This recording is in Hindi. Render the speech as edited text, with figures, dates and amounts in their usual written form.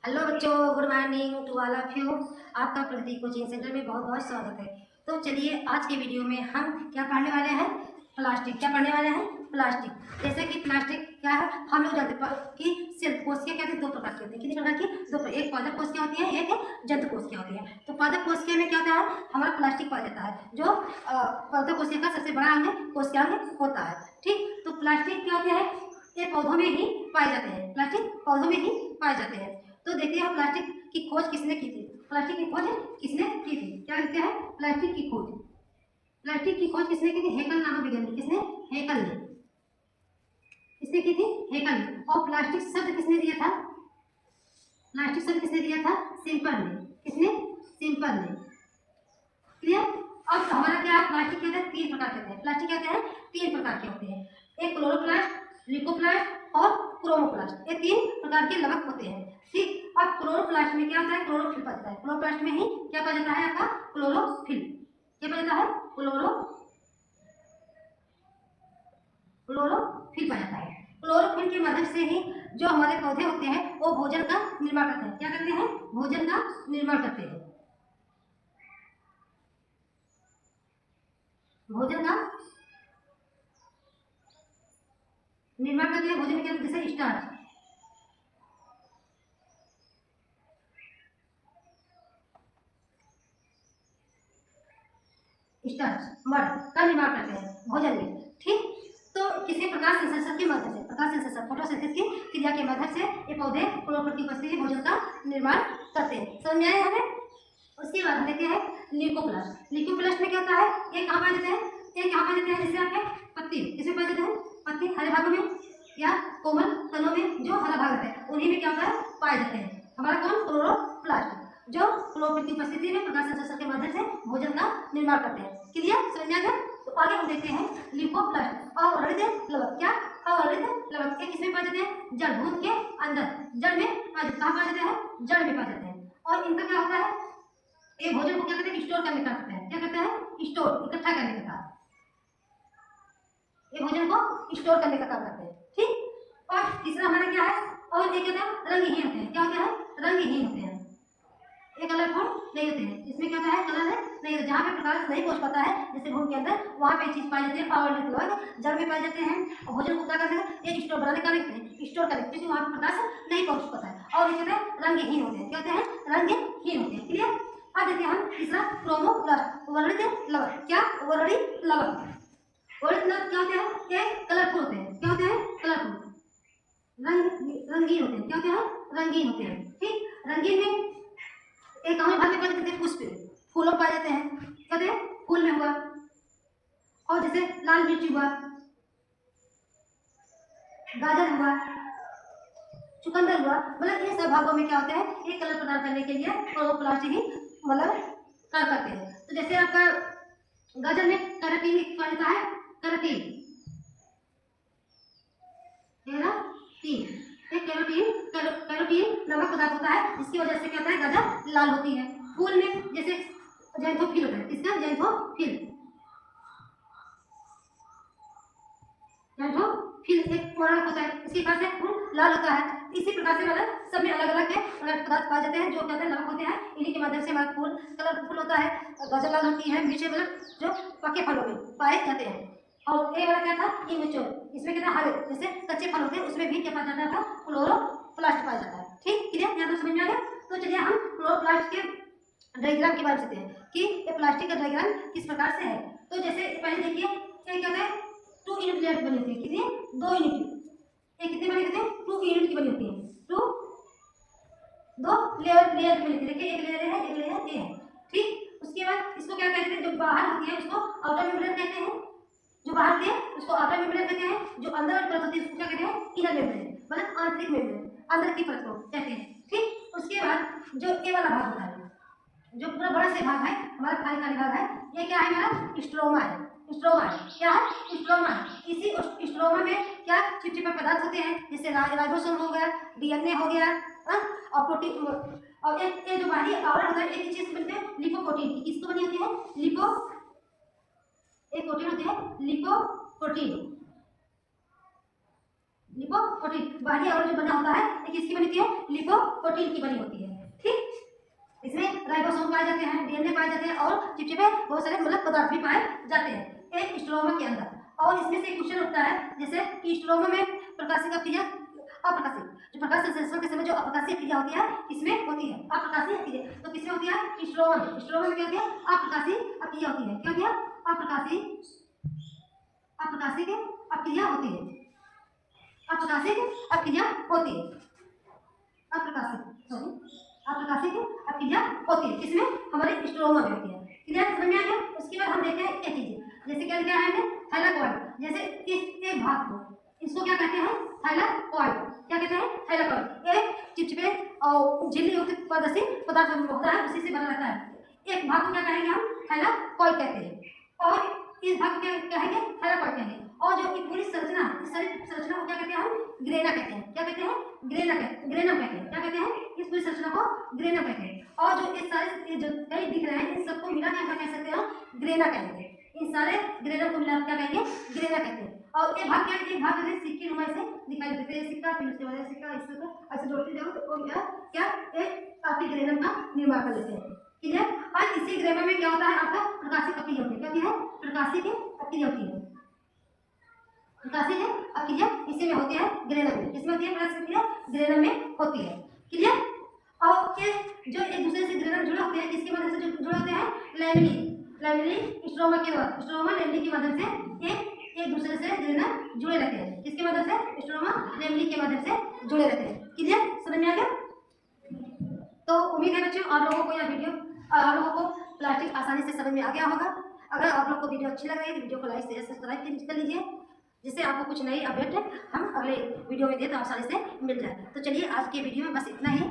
हेलो बच्चों, good morning to all of you. आपका प्रगति कोचिंग सेंटर में बहुत बहुत स्वागत है। तो चलिए आज के वीडियो में हम क्या पढ़ने वाले हैं, प्लास्टिक। क्या पढ़ने वाले हैं? प्लास्टिक। जैसे कि प्लास्टिक क्या है, हम लोग जानते हैं कि सेल्फ कोशिका क्या होती है, दो प्रकार की होती है। कितनी प्रकार की? दो प्रकार। एक पादप कोशिका होती है, एक जंतु कोशिका होती है। तो पादप कोशिका में क्या होता है, हमारा प्लास्टिक पाया जाता है, जो पादप कोशिका का सबसे बड़ा अंग कोशिका अंग होता है। ठीक, तो प्लास्टिक क्या होते हैं, ये पौधों में ही पाए जाते हैं। प्लास्टिक पौधों में ही पाए जाते हैं। तो देखते हैं प्लास्टिक की खोज किसने की थी। प्लास्टिक की खोज किसने की थी? क्या लिखते हैं? प्लास्टिक की खोज। प्लास्टिक की खोज किसने की थी? हेकल नामक वैज्ञानिक। किसने? हेकल ने। किसने की थी? हेकल ने। और प्लास्टिक शब्द किसने दिया था? प्लास्टिक शब्द किसने दिया था? सिंपल ने। किसने? सिंपल ने। क्लियर? अब हमारा क्या है, प्लास्टिक कहते हैं तीन प्रकार के होते हैं। प्लास्टिक कहते हैं तीन प्रकार के होते हैं। एक क्लोरोप्लास्ट, लिकोप्लास्ट और क्रोमोप्लास्ट। ये तीन प्रकार के लवक होते हैं। ठीक, अब क्लोरोप्लास्ट में क्या होता है? क्लोरोफिल पाया जाता है। क्लोरोप्लास्ट में ही क्या पाया जाता है आपका? क्लोरोफिल। क्या पाया जाता है? क्लोरोफिल पाया जाता है। क्लोरोफिल की मदद से ही जो हमारे पौधे होते हैं वो भोजन का निर्माण करते हैं। क्या करते हैं? भोजन का निर्माण करते हैं। भोजन का निर्माण करते हैं। भोजन के जैसे स्टार्च, मर्द का निर्माण करते हैं भोजन में। ठीक, तो किसी प्रकाश संश्लेषण की मदद से, प्रकाश संश्लेषण फोटोसिंथेसिस की क्रिया की मदद से ये पौधे क्लोरोफिल की उपस्थिति भोजन का निर्माण करते हैं। समझ में आया हमें? उसके बाद हम देखते हैं ल्यूकोप्लास्ट। ल्यूकोप्लास्ट में क्या होता है? ये कहाँ पाए जाते हैं? ये कहाँ पाए जाते हैं? जैसे आपके पत्ती, किसमें पाए जाते हैं? पत्ती हरे भागों में या कोमल तनों में जो हरा भाग होता है उन्हीं में क्या होता है? पाए जाते हैं। हमारा कौन? क्लोरोप्लास्ट, जो क्लोरोफिल की उपस्थिति में प्रकाश संश्लेषण की मदद से भोजन का निर्माण करते हैं। क्लियर? समझ में आ गया? तो आगे हम देखते हैं ल्यूकोप्लास्ट और हरित लवक। क्या? हरित लवक ये किसमें पाए जाते हैं? जड़, भूमि के अंदर जड़ में पाए जाते हैं। कहाँ पाए जाते हैं? जड़ में पाए जाते हैं। और इनका क्या होता है, ये भोजन को क्या करते हैं? स्टोर करने का करते हैं। क्या करते हैं? स्टोर, इकट्ठा करने का काम। ये भोजन को स्टोर करने का काम करते हैं। ठीक, और तीसरा हमारा क्या है? और ये कहते हैं रंगहीन होते हैं। क्या होते हैं? रंगहीन होते हैं। ये कलरफुल नहीं होते हैं। इसमें क्या होता है? कलर है नहीं होता। जहाँ पे प्रकाश नहीं पहुँच पाता है जैसे भूमि के अंदर, वहाँ पे चीज पाई जाती है। और जड़ में पाए जाते हैं। और भोजन को क्या करते हैं? ये स्टोर बनाने का लिखते हैं, स्टोर करते हैं, क्योंकि वहाँ पे प्रकाश नहीं पहुँच पाता है। और ये कहते हैं रंगहीन होते हैं। क्या होते हैं? रंगहीन होते हैं। क्लियर? अब देखते हैं हम तीसरा क्रोमोप्लास्ट, वर्णित लवक। क्या? वर्णित लवक। वर्णित लवक क्या होते हैं? ये कलरफुल होते हैं। क्या होते हैं? कलरफुल, रंगीन होते हैं। क्या होते हैं? रंगीन होते हैं। ठीक, रंगीन में एक और भाग में पाए जाते हैं पुष्प, फूलों पाए जाते हैं। कहते हैं फूल में हुआ, और जैसे लाल मिर्च हुआ, गाजर हुआ, चुकंदर हुआ, मतलब ये सब भागों में क्या होते हैं? एक कलर प्रदान करने के लिए क्लोरोप्लास्ट ही मतलब कार्य करते हैं। तो जैसे आपका गाजर में कैरोटीन पाया जाता है। कैरोटीन, कैरोटीन नमक पदार्थ होता है, जिसकी वजह से क्या होता है? गाजर लाल होती है। फूल में जैसे जैंथोफिल होता है। इसका जैंथोफिल, जैंथोफिल एक पौराणिक होता है, इसके कारण से फूल लाल होता है। इसी प्रकार से मतलब सब में अलग अलग के पदार्थ पाए जाते हैं जो कहते हैं नमक होते हैं। इन्हीं की मदद से हमारा फूल कलरफुल होता है, गाजर लाल होती है। मीठे मतलब जो पके फलों में पाए जाते हैं। और ये वाला क्या था? इमेच्योर, इसमें क्या था? हरे जैसे कच्चे फल होते हैं, उसमें भी क्या पाया जाता था? क्लोरोप्लास्ट पाया जाता है। ठीक, क्लियर? यहाँ तो समझ में आ गया? तो चलिए हम क्लोरोप्लास्ट के डायग्राम के बारे में सीखते हैं कि ये प्लास्टिक का डायग्राम किस प्रकार से है। तो जैसे पहले देखिए क्या कहते हैं, 2 यूनिट लेयर बनी होती है। कितनी? 2 यूनिट। ये कितने बने होते हैं? 2 यूनिट की बनी होती है। 2 लेयर लेयर की बनी होती है। देखिए एक लेयर है, एक लेयर ये है। ठीक, उसके बाद इसको क्या कहते हैं? जो बाहर होती है उसको आउटर मेम्ब्रेन कहते हैं। जो बाहर होती है उसको आउटर मेम्ब्रेन कहते हैं। जो अंदर वाली परत होती है उसको क्या कहते हैं? इनर मेम्ब्रेन, मतलब आंतरिक मेम्ब्रेन, अंदर की परत को कहते हैं। ठीक, उसके बाद जो ये वाला भाग होता है, जो पूरा बड़ा से भाग है हमारा कार्यकारी भाग है, ये क्या है? हमारा स्ट्रोमा है। स्ट्रोमा है। क्या है? स्ट्रोमा है। इसी स्ट्रोमा में क्या चिपचिपे पदार्थ होते हैं, जैसे राइबोसोम हो गया, डीएनए हो गया, और प्रोटीन। और ये जो बाहरी आवरण होता है एक चीज बनते हैं लिपोप्रोटीन की। किसको बनी होती है? एक प्रोटीन होते हैं लिपोप्रोटीन। लिपोप्रोटीन। बाहरी आवरण जो बना होता है ये किसकी बनी होती है? लिपोप्रोटीन की बनी होती है। ठीक, इसमें राइबोसोम पाए जाते हैं, डीएनए पाए जाते हैं और चिपचिपे बहुत सारे मूलक पदार्थ भी पाए जाते हैं एक स्ट्रोमा के अंदर। और इसमें से क्वेश्चन उठता है जैसे कि स्ट्रोमा में प्रकाशिक क्रिया, अप्रकाशिक, जो प्रकाश संश्लेषण के समय जो अप्रकाशीय क्रिया होती है किसमें होती है? अप्रकाशीय क्रिया। तो किसमें होती है? स्ट्रोमा में। स्ट्रोमा में क्या होती है? अप्रकाशीय क्रिया होती है। क्या होती है? अप्रकाशीय क्रिया होती है। अप्रकाशिक क्रिया होती है। अप्रकाशिक क्रिया होती है किसमें? हमारे स्ट्रोमा में होती है। क्लियर, समझ में आ गया? उसके बाद हम देखते हैं एक चीज, जैसे क्या लिखा है थैलाकॉइड। जैसे इस एक भाग को इसको क्या कहते हैं? थैलाकॉइड। क्या कहते हैं? थैलाकॉइड। एक चिपचिपे और झिल्ली युक्त पारदर्शी पदार्थ होता है, उसी से बना रहता है। एक भाग को क्या कहेंगे हम? थैलाकॉइड कहते हैं। और इस भाग को क्या कहेंगे? थैलाकॉइड कहेंगे। और जो पूरी संरचना है, इस सारी संरचना को क्या कहते हैं हम? ग्रेना कहते हैं। क्या कहते हैं? ग्रेनम कहते हैं। क्या कहते हैं? इस पूरी संरचना को ग्रेनम कहते हैं। और जो इस सारे जो कई दिख रहे हैं इन सबको मिला के क्या कह सकते हैं? ग्रेना कहेंगे। इन सारे ग्रेनम को मिला क्या कहेंगे? ग्रेना कहते हैं। और एक भाग क्या है? एक भाग जैसे सिक्के नुमा से दिखाई देते हैं, सिक्का फिर उसके बाद सिक्का इसको ऐसे जोड़ते जाओ तो वो क्या एक आपकी ग्रेनम का निर्माण कर लेते हैं। क्लियर? और इसी ग्रेनम में क्या होता है? आपका प्रकाशिक क्रिया होती है। क्या होती है? प्रकाशिक क्रिया होती है। प्रकाशिक क्रिया इसी में होती है, ग्रेनम में। किसमें होती है? प्रकाशिक क्रिया ग्रेनम में होती है। क्लियर? और ये जो एक दूसरे से ग्रेनम जुड़े होते हैं किसकी मदद से जुड़े होते हैं? लैमेली स्ट्रोमा के द्वारा। स्ट्रोमा लैमेली की मदद से एक दूसरे से ग्रेनम जुड़े रहते हैं। किसकी मदद से? स्ट्रोमा लैमेली की मदद से जुड़े रहते हैं। क्लियर, समझ में आ गया? तो उम्मीद है बच्चों आप लोगों को यह वीडियो, आप लोगों को प्लास्टिक आसानी से समझ में आ गया होगा। अगर आप लोग को वीडियो अच्छी लग रही है तो वीडियो को लाइक शेयर सब्सक्राइब कर लीजिए, जिससे आपको कुछ नई अपडेट हम अगले वीडियो में दें तो आसानी से मिल जाए। तो चलिए आज के वीडियो में बस इतना ही।